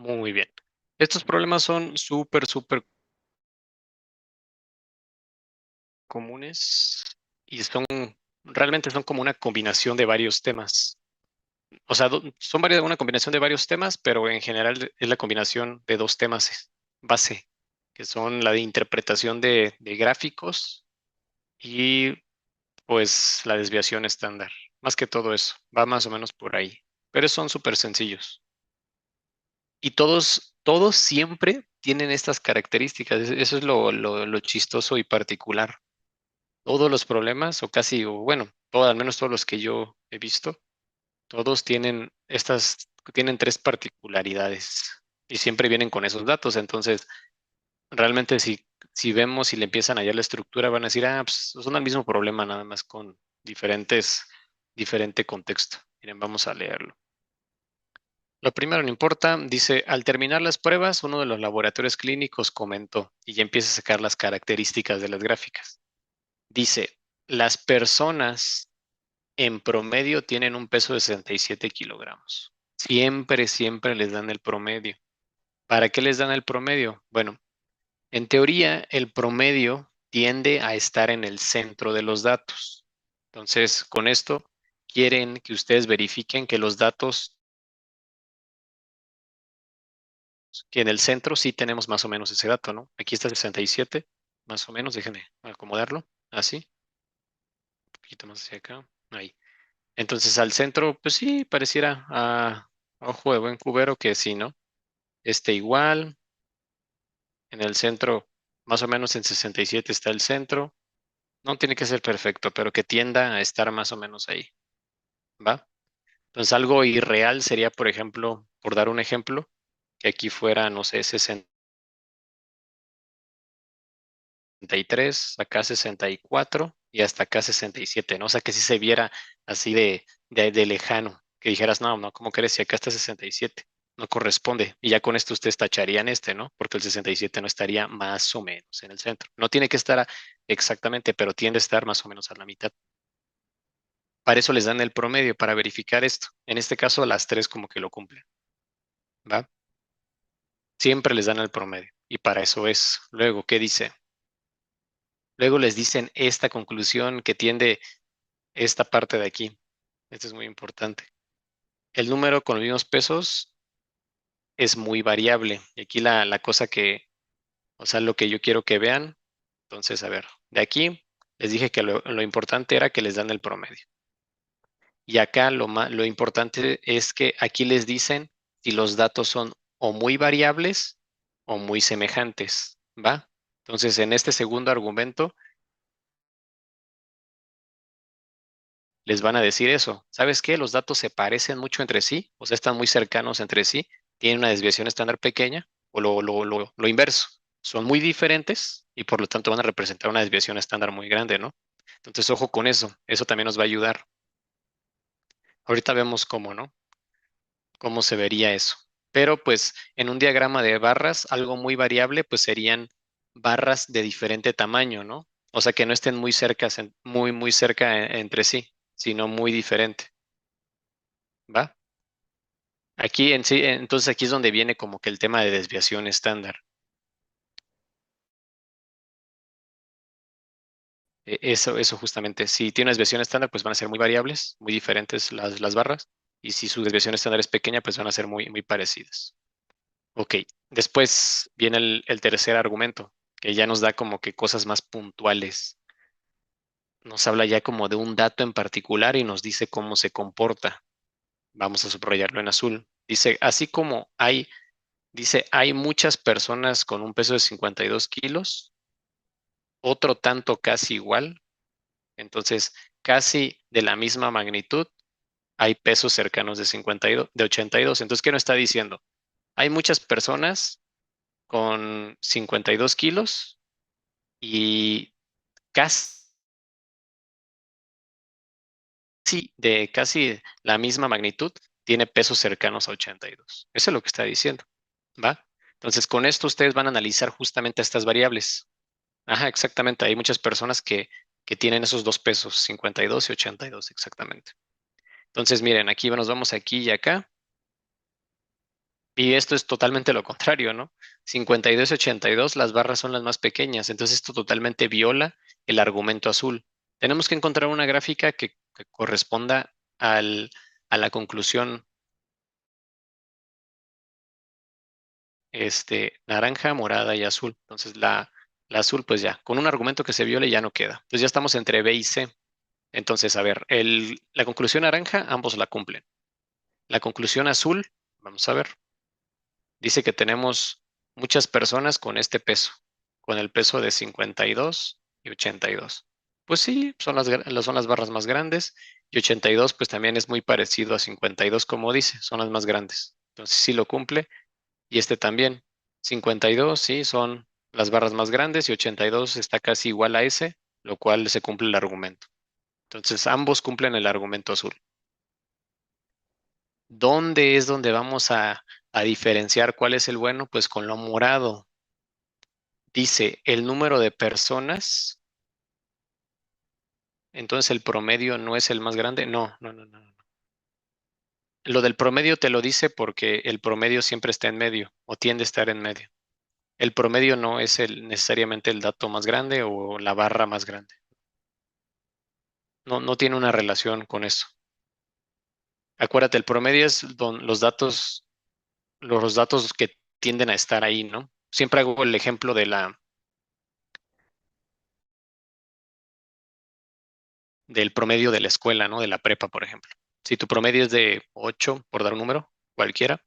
Muy bien. Estos problemas son súper comunes y realmente son como una combinación de varios temas. O sea, son una combinación de varios temas, pero en general es la combinación de dos temas base, que son la de interpretación de gráficos y pues la desviación estándar. Más que todo eso, va más o menos por ahí. Pero son súper sencillos. Y todos siempre tienen estas características. Eso es lo chistoso y particular. Todos los problemas, o casi, o bueno, al menos todos los que yo he visto, todos tienen tres particularidades y siempre vienen con esos datos. Entonces, realmente si vemos y le empiezan a hallar la estructura, van a decir, pues son el mismo problema, nada más con diferente contexto. Miren, vamos a leerlo. Lo primero, no importa, dice, al terminar las pruebas, uno de los laboratorios clínicos comentó y ya empieza a sacar las características de las gráficas. Dice, las personas en promedio tienen un peso de 67 kilogramos. Siempre les dan el promedio. ¿Para qué les dan el promedio? Bueno, en teoría, el promedio tiende a estar en el centro de los datos. Entonces, con esto, quieren que ustedes verifiquen que los datos, que en el centro sí tenemos más o menos ese dato, ¿no? Aquí está 67, más o menos, déjenme acomodarlo, así, un poquito más hacia acá, ahí. Entonces, al centro, pues sí, pareciera a ojo de buen cubero que sí, ¿no? Igual, en el centro, más o menos en 67 está el centro. No tiene que ser perfecto, pero que tienda a estar más o menos ahí, ¿va? Entonces, algo irreal sería, por ejemplo, por dar un ejemplo, que aquí fuera, no sé, 63, acá 64 y hasta acá 67, ¿no? O sea, que si se viera así de lejano, que dijeras, no, ¿cómo crees? Si acá está 67, no corresponde. Y ya con esto ustedes tacharían ¿no? Porque el 67 no estaría más o menos en el centro. No tiene que estar exactamente, pero tiende a estar más o menos a la mitad. Para eso les dan el promedio, para verificar esto. En este caso, las tres como que lo cumplen, ¿va? Siempre les dan el promedio. Y para eso es. Luego, ¿qué dice? Luego les dicen esta conclusión que tiende esta parte de aquí. Esto es muy importante. El número con los mismos pesos es muy variable. Y aquí la cosa o sea, lo que yo quiero que vean. Entonces, a ver, de aquí les dije que lo importante era que les dan el promedio. Y acá lo importante es que aquí les dicen si los datos son o muy variables o muy semejantes, ¿va? Entonces, en este segundo argumento, les van a decir eso. ¿Sabes qué? Los datos se parecen mucho entre sí, o sea, están muy cercanos entre sí, tienen una desviación estándar pequeña, o lo inverso. Son muy diferentes y por lo tanto van a representar una desviación estándar muy grande, ¿no? Entonces, ojo con eso. Eso también nos va a ayudar. Ahorita vemos cómo, ¿no? Cómo se vería eso. Pero pues en un diagrama de barras, algo muy variable, pues serían barras de diferente tamaño, ¿no? O sea, que no estén muy cerca, muy cerca entre sí, sino muy diferente, ¿va? Aquí en sí, entonces aquí es donde viene como que el tema de desviación estándar. Eso justamente, si tiene una desviación estándar, pues van a ser muy variables, muy diferentes las barras, y si su desviación estándar es pequeña, pues van a ser muy parecidas. Ok, después viene el tercer argumento, que ya nos da como que cosas más puntuales. Nos habla ya como de un dato en particular y nos dice cómo se comporta. Vamos a subrayarlo en azul. Dice, hay muchas personas con un peso de 52 kilos, otro tanto casi igual, entonces casi de la misma magnitud, hay pesos cercanos de 52, de 82. Entonces, ¿qué nos está diciendo? Hay muchas personas con 52 kilos y casi casi la misma magnitud tiene pesos cercanos a 82. Eso es lo que está diciendo, ¿va? Entonces, con esto ustedes van a analizar justamente estas variables. Ajá, exactamente. Hay muchas personas que tienen esos dos pesos, 52 y 82, exactamente. Entonces, miren, aquí nos vamos aquí y acá. Y esto es totalmente lo contrario, ¿no? 52 y 82, las barras son las más pequeñas, entonces esto totalmente viola el argumento azul. Tenemos que encontrar una gráfica que corresponda a la conclusión naranja, morada y azul. Entonces la azul, pues ya, con un argumento que se viole ya no queda. Entonces ya estamos entre B y C. Entonces, a ver, la conclusión naranja, ambos la cumplen. La conclusión azul, vamos a ver, dice que tenemos muchas personas con este peso, con el peso de 52 y 82. Pues sí, son las barras más grandes y 82 pues también es muy parecido a 52 como dice, son las más grandes. Entonces sí lo cumple y este también. 52 sí son las barras más grandes y 82 está casi igual a ese, lo cual se cumple el argumento. Entonces ambos cumplen el argumento azul. ¿Dónde es donde vamos a diferenciar cuál es el bueno? Pues con lo morado. Dice el número de personas, entonces el promedio no es el más grande. No, no, no, no, no. Lo del promedio te lo dice porque el promedio siempre está en medio o tiende a estar en medio. El promedio no es necesariamente el dato más grande o la barra más grande. No, no tiene una relación con eso. Acuérdate, el promedio es los datos que tienden a estar ahí, ¿no? Siempre hago el ejemplo del promedio de la escuela, ¿no? De la prepa, por ejemplo. Si tu promedio es de 8, por dar un número, cualquiera,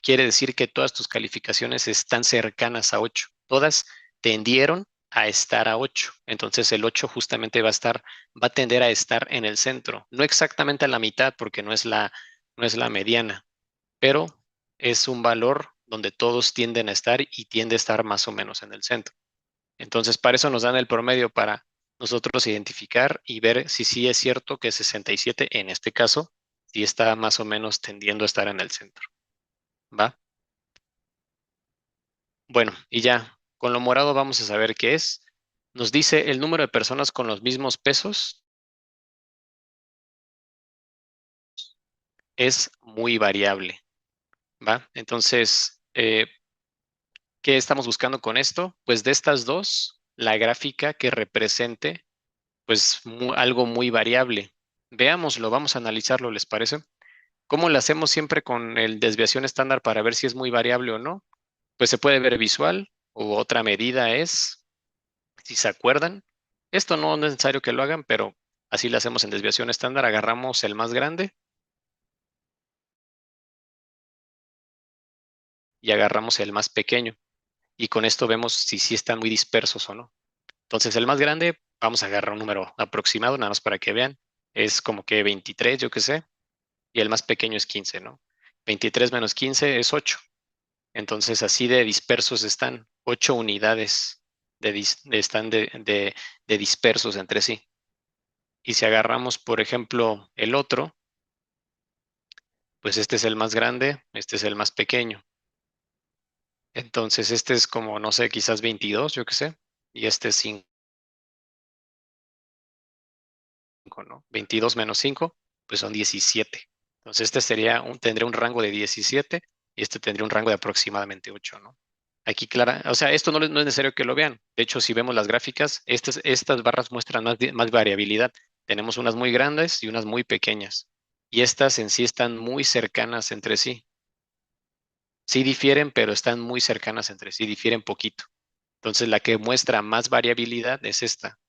quiere decir que todas tus calificaciones están cercanas a 8. Todas tendieron a estar a 8. Entonces el 8 justamente va a tender a estar en el centro. No exactamente a la mitad, porque no es la mediana, pero es un valor donde todos tienden a estar y tiende a estar más o menos en el centro. Entonces, para eso nos dan el promedio para nosotros identificar y ver si sí es cierto que 67, en este caso, sí está más o menos tendiendo a estar en el centro. ¿Va? Bueno, y ya, con lo morado vamos a saber qué es. Nos dice el número de personas con los mismos pesos es muy variable. ¿Va? Entonces, ¿qué estamos buscando con esto? Pues de estas dos, la gráfica que represente pues algo muy variable. Veámoslo, vamos a analizarlo, ¿les parece? ¿Cómo lo hacemos siempre con el desviación estándar para ver si es muy variable o no? Pues se puede ver visual o otra medida es, si se acuerdan, esto no es necesario que lo hagan, pero así lo hacemos en desviación estándar, agarramos el más grande y agarramos el más pequeño y con esto vemos si sí están muy dispersos o no. Entonces el más grande, vamos a agarrar un número aproximado, nada más para que vean, es como que 23, yo qué sé, y el más pequeño es 15, ¿no? 23 menos 15 es 8. Entonces, así de dispersos están, 8 unidades están de dispersos entre sí. Y si agarramos, por ejemplo, el otro, pues este es el más grande, este es el más pequeño. Entonces, este es como, no sé, quizás 22, yo qué sé, y este es 5, ¿no? 22 menos 5, pues son 17. Entonces, tendría un rango de 17 y este tendría un rango de aproximadamente 8, ¿no? Aquí clara, o sea, esto no es necesario que lo vean. De hecho, si vemos las gráficas, estas barras muestran más variabilidad. Tenemos unas muy grandes y unas muy pequeñas. Y estas en sí están muy cercanas entre sí. Sí difieren, pero están muy cercanas entre sí, difieren poquito. Entonces, la que muestra más variabilidad es esta.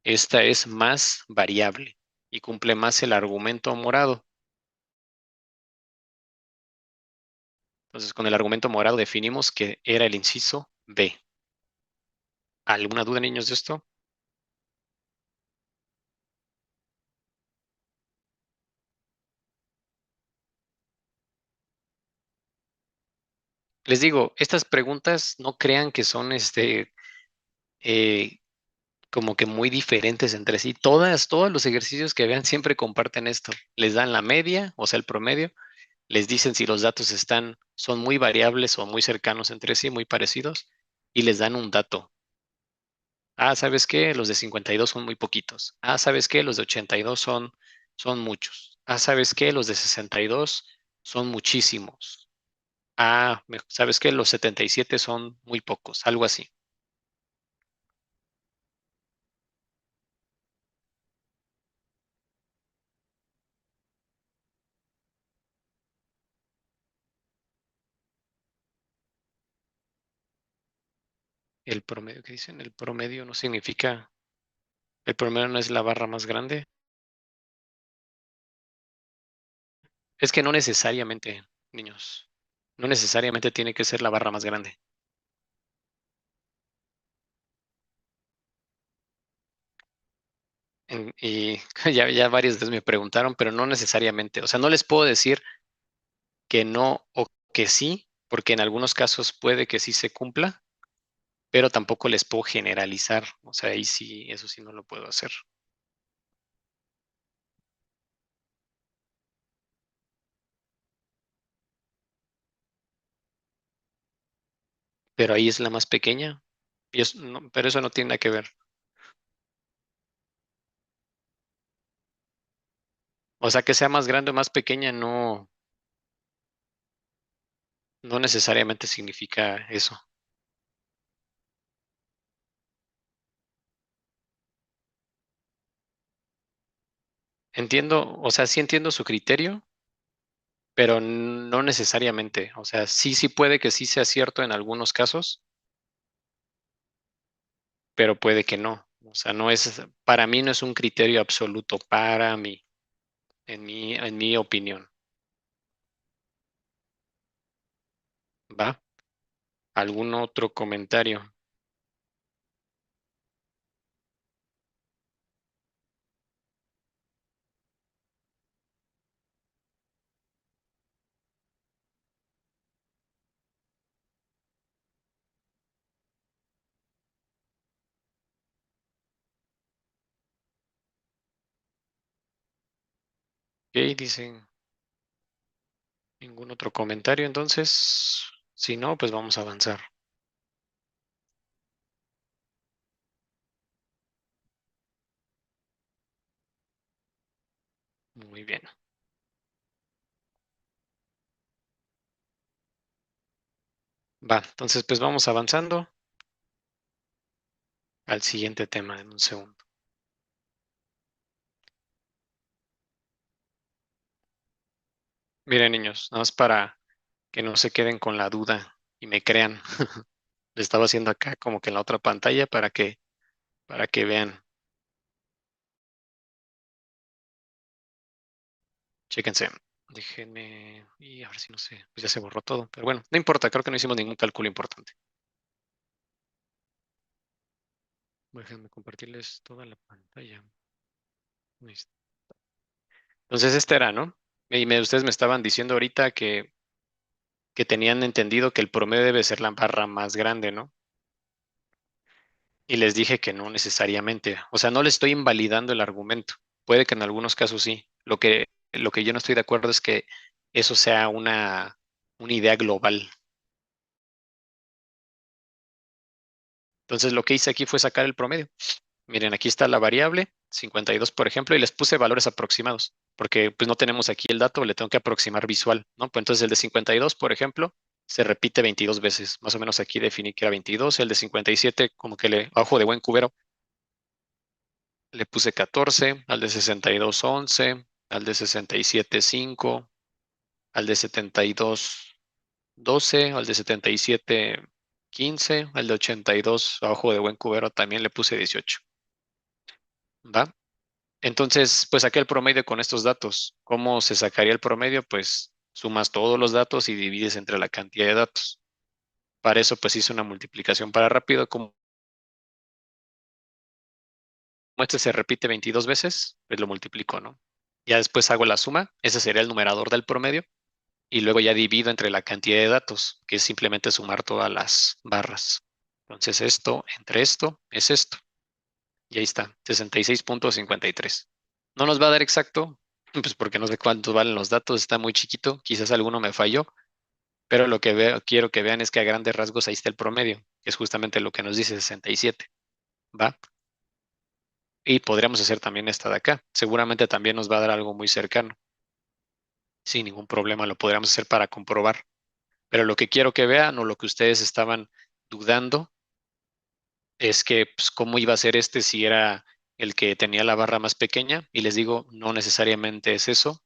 Esta es más variable y cumple más el argumento morado. Entonces, con el argumento morado definimos que era el inciso B. ¿Alguna duda, niños, de esto? Les digo, estas preguntas no crean que son eh, como que muy diferentes entre sí. Todos los ejercicios que vean siempre comparten esto. Les dan la media, o sea, el promedio, les dicen si los datos son muy variables o muy cercanos entre sí, muy parecidos, y les dan un dato. Ah, ¿sabes qué? Los de 52 son muy poquitos. Ah, ¿sabes qué? Los de 82 son muchos. Ah, ¿sabes qué? Los de 62 son muchísimos. ¿Sabes qué? Los 77 son muy pocos, algo así. El promedio, ¿qué dicen? El promedio no significa, el promedio no es la barra más grande. Es que no necesariamente, niños, no necesariamente tiene que ser la barra más grande. Y ya varias veces me preguntaron, pero no necesariamente. O sea, no les puedo decir que no o que sí, porque en algunos casos puede que sí se cumpla, pero tampoco les puedo generalizar. O sea, ahí sí, eso sí no lo puedo hacer. Pero ahí es la más pequeña. Pero eso no tiene nada que ver. O sea, que sea más grande o más pequeña no necesariamente significa eso. Entiendo, o sea, sí entiendo su criterio, pero no necesariamente. O sea, sí puede que sí sea cierto en algunos casos, pero puede que no. O sea, para mí no es un criterio absoluto, para mí, en mi opinión. ¿Va? ¿Algún otro comentario? Ok, dicen ningún otro comentario, entonces, si no, pues vamos a avanzar. Muy bien. Va, entonces pues vamos avanzando al siguiente tema en un segundo. Miren, niños, nada más para que no se queden con la duda y me crean. Le estaba haciendo acá como que en la otra pantalla para que vean. Chéquense. Déjenme. Y a ver si no sé. Pues ya se borró todo. Pero bueno, no importa, creo que no hicimos ningún cálculo importante. Déjenme compartirles toda la pantalla. Listo. Entonces, este era, ¿no? Ustedes me estaban diciendo ahorita que tenían entendido que el promedio debe ser la barra más grande, ¿no? Y les dije que no necesariamente. O sea, no les estoy invalidando el argumento. Puede que en algunos casos sí. Lo que yo no estoy de acuerdo es que eso sea una idea global. Entonces, lo que hice aquí fue sacar el promedio. Miren, aquí está la variable, 52, por ejemplo, y les puse valores aproximados, porque pues no tenemos aquí el dato, le tengo que aproximar visual, ¿no? Pues entonces el de 52, por ejemplo, se repite 22 veces. Más o menos aquí definí que era 22. El de 57, como que a ojo de buen cubero, le puse 14, al de 62, 11, al de 67, 5, al de 72, 12, al de 77, 15, al de 82, a ojo de buen cubero, también le puse 18. ¿Va? Entonces, pues saqué el promedio con estos datos. ¿Cómo se sacaría el promedio? Pues sumas todos los datos y divides entre la cantidad de datos. Para eso, pues hice una multiplicación para rápido. Como este se repite 22 veces, pues lo multiplico, ¿no? Ya después hago la suma, ese sería el numerador del promedio, y luego ya divido entre la cantidad de datos, que es simplemente sumar todas las barras. Entonces, esto entre esto es esto. Y ahí está, 66,53. No nos va a dar exacto, pues porque no sé cuántos valen los datos, está muy chiquito, quizás alguno me falló, pero lo que quiero que vean es que a grandes rasgos ahí está el promedio, que es justamente lo que nos dice 67, ¿va? Y podríamos hacer también esta de acá. Seguramente también nos va a dar algo muy cercano. Sin ningún problema lo podríamos hacer para comprobar. Pero lo que quiero que vean o lo que ustedes estaban dudando es que pues, cómo iba a ser este si era el que tenía la barra más pequeña. Y les digo, no necesariamente es eso.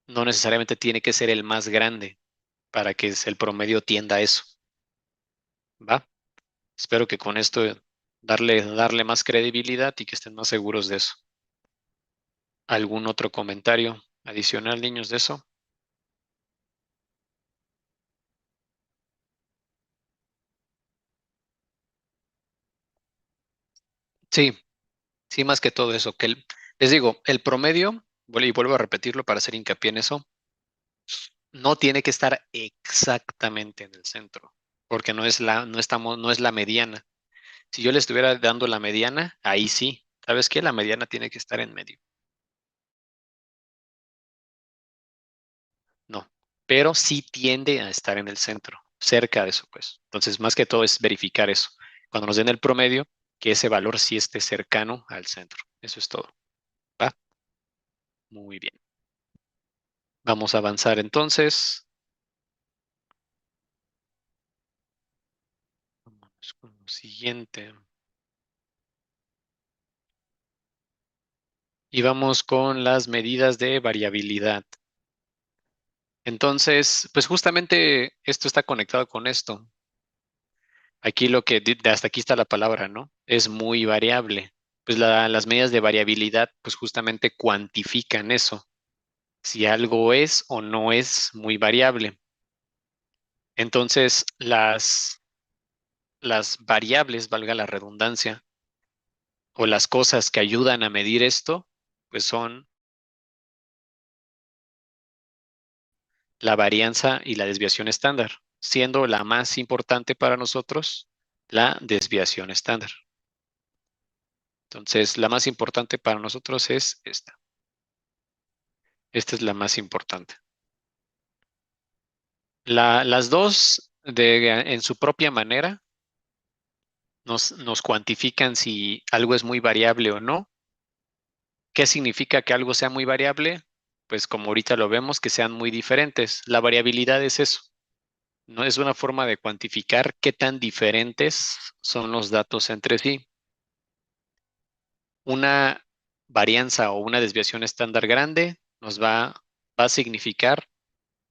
No necesariamente tiene que ser el más grande para que el promedio tienda a eso. ¿Va? Espero que con esto darle más credibilidad y que estén más seguros de eso. ¿Algún otro comentario adicional, niños, de eso? Sí, sí, más que todo eso, les digo, el promedio, y vuelvo a repetirlo para hacer hincapié en eso, no tiene que estar exactamente en el centro, porque no es la mediana. Si yo le estuviera dando la mediana, ahí sí. ¿Sabes qué? La mediana tiene que estar en medio. No, pero sí tiende a estar en el centro, cerca de eso, pues. Entonces, más que todo es verificar eso. Cuando nos den el promedio, que ese valor sí esté cercano al centro. Eso es todo. ¿Va? Muy bien. Vamos a avanzar entonces. Vamos con lo siguiente. Y vamos con las medidas de variabilidad. Entonces, pues justamente esto está conectado con esto. Aquí hasta aquí está la palabra, ¿no? Es muy variable. Pues las medidas de variabilidad, pues justamente cuantifican eso, si algo es o no es muy variable. Entonces, las variables, valga la redundancia, o las cosas que ayudan a medir esto, pues son la varianza y la desviación estándar, siendo la más importante para nosotros la desviación estándar. Entonces, la más importante para nosotros es esta. Esta es la más importante. Las dos, en su propia manera, nos cuantifican si algo es muy variable o no. ¿Qué significa que algo sea muy variable? Pues como ahorita lo vemos, que sean muy diferentes. La variabilidad es eso. No es una forma de cuantificar qué tan diferentes son los datos entre sí. Una varianza o una desviación estándar grande va a significar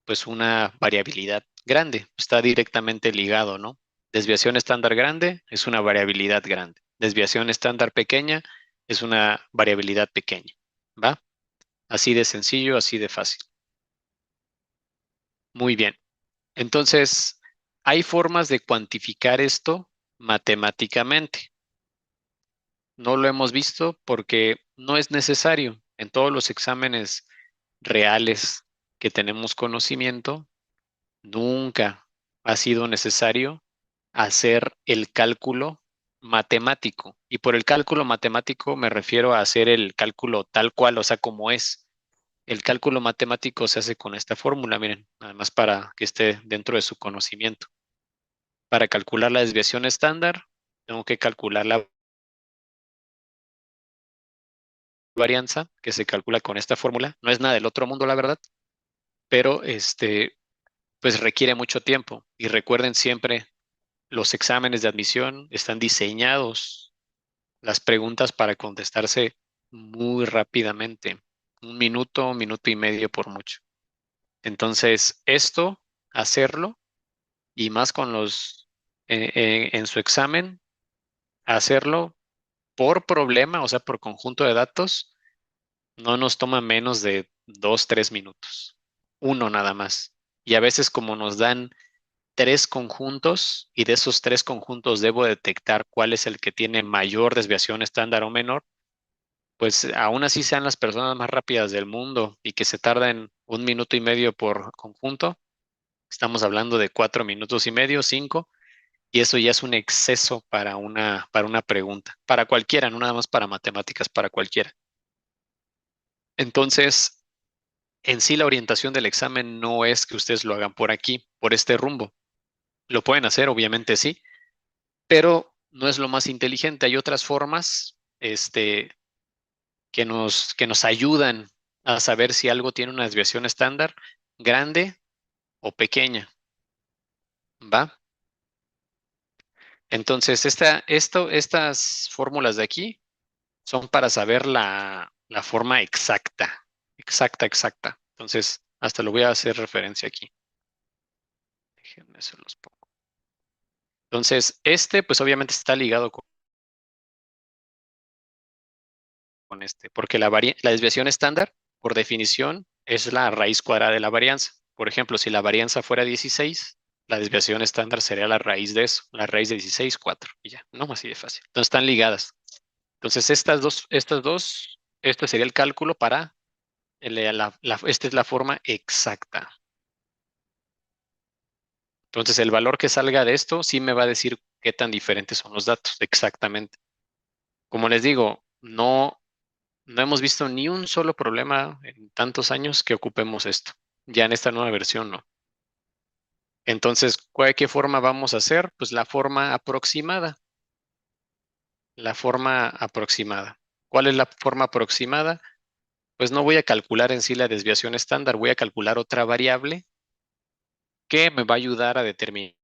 pues una variabilidad grande. Está directamente ligado, ¿no? Desviación estándar grande es una variabilidad grande. Desviación estándar pequeña es una variabilidad pequeña. ¿Va? Así de sencillo, así de fácil. Muy bien. Entonces, hay formas de cuantificar esto matemáticamente. No lo hemos visto porque no es necesario. En todos los exámenes reales que tenemos conocimiento, nunca ha sido necesario hacer el cálculo matemático. Y por el cálculo matemático me refiero a hacer el cálculo tal cual, o sea, como es. El cálculo matemático se hace con esta fórmula, miren, además para que esté dentro de su conocimiento. Para calcular la desviación estándar, tengo que calcular la varianza, que se calcula con esta fórmula. No es nada del otro mundo, la verdad, pero pues requiere mucho tiempo. Y recuerden siempre, los exámenes de admisión están diseñados, las preguntas para contestarse muy rápidamente, un minuto y medio por mucho. Entonces, hacerlo, y más con en su examen, hacerlo por problema, o sea, por conjunto de datos, no nos toma menos de 2, 3 minutos. Uno nada más. Y a veces como nos dan tres conjuntos y de esos tres conjuntos debo detectar cuál es el que tiene mayor desviación estándar o menor, pues aún así sean las personas más rápidas del mundo y que se tarden 1 minuto y medio por conjunto, estamos hablando de 4 minutos y medio, 5, y eso ya es un exceso para una pregunta, para cualquiera, no nada más para matemáticas, para cualquiera. Entonces, en sí la orientación del examen no es que ustedes lo hagan por aquí, por este rumbo. Lo pueden hacer, obviamente sí, pero no es lo más inteligente. Hay otras formas, que nos ayudan a saber si algo tiene una desviación estándar grande o pequeña. ¿Va? Entonces, estas fórmulas de aquí son para saber la forma exacta. Exacta, exacta. Entonces, hasta lo voy a hacer referencia aquí. Déjenme se los pongo. Entonces, pues obviamente está ligado con este, porque la desviación estándar, por definición, es la raíz cuadrada de la varianza. Por ejemplo, si la varianza fuera 16, la desviación estándar sería la raíz de eso, la raíz de 16, 4, y ya, no así de fácil. Entonces están ligadas. Entonces este sería el cálculo para, esta es la forma exacta. Entonces el valor que salga de esto sí me va a decir qué tan diferentes son los datos, exactamente. Como les digo, no hemos visto ni un solo problema en tantos años que ocupemos esto. Ya en esta nueva versión no. Entonces, ¿qué forma vamos a hacer? Pues la forma aproximada. La forma aproximada. ¿Cuál es la forma aproximada? Pues no voy a calcular en sí la desviación estándar, voy a calcular otra variable que me va a ayudar a determinar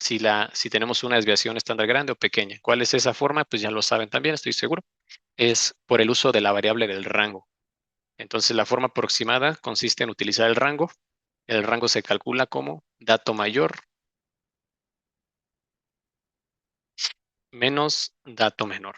si tenemos una desviación estándar grande o pequeña. ¿Cuál es esa forma? Pues ya lo saben también, estoy seguro. Es por el uso de la variable del rango. Entonces, la forma aproximada consiste en utilizar el rango. El rango se calcula como dato mayor menos dato menor.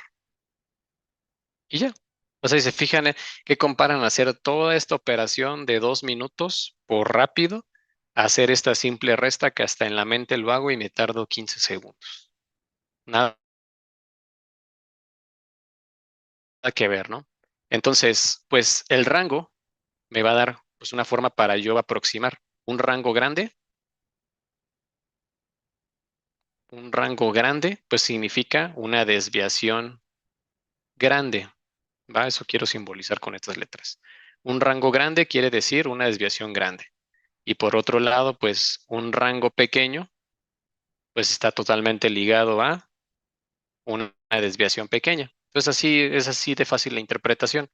Y ya. O sea, si se fijan que comparan hacer toda esta operación de 2 minutos por rápido, a hacer esta simple resta que hasta en la mente lo hago y me tardo 15 segundos. Nada que ver, ¿no? Entonces, pues el rango me va a dar pues una forma para yo aproximar un rango grande. Un rango grande, pues significa una desviación grande, ¿va? Eso quiero simbolizar con estas letras. Un rango grande quiere decir una desviación grande. Y por otro lado, pues un rango pequeño, pues está totalmente ligado a una desviación pequeña. Entonces así es así de fácil la interpretación.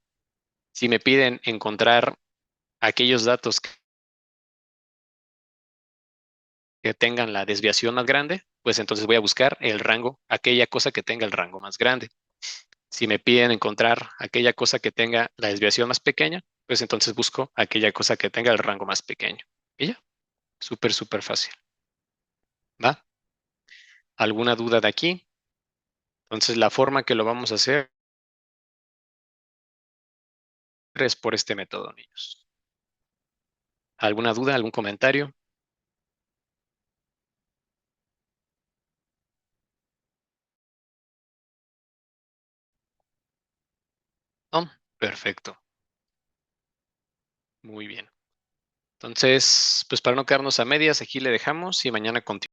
Si me piden encontrar aquellos datos que tengan la desviación más grande, pues entonces voy a buscar el rango, aquella cosa que tenga el rango más grande. Si me piden encontrar aquella cosa que tenga la desviación más pequeña, pues entonces busco aquella cosa que tenga el rango más pequeño. Y ya, súper, súper fácil. ¿Va? ¿Alguna duda de aquí? Entonces la forma que lo vamos a hacer es por este método, niños. ¿Alguna duda, algún comentario? No, perfecto. Muy bien. Entonces, pues para no quedarnos a medias, aquí le dejamos y mañana continuamos.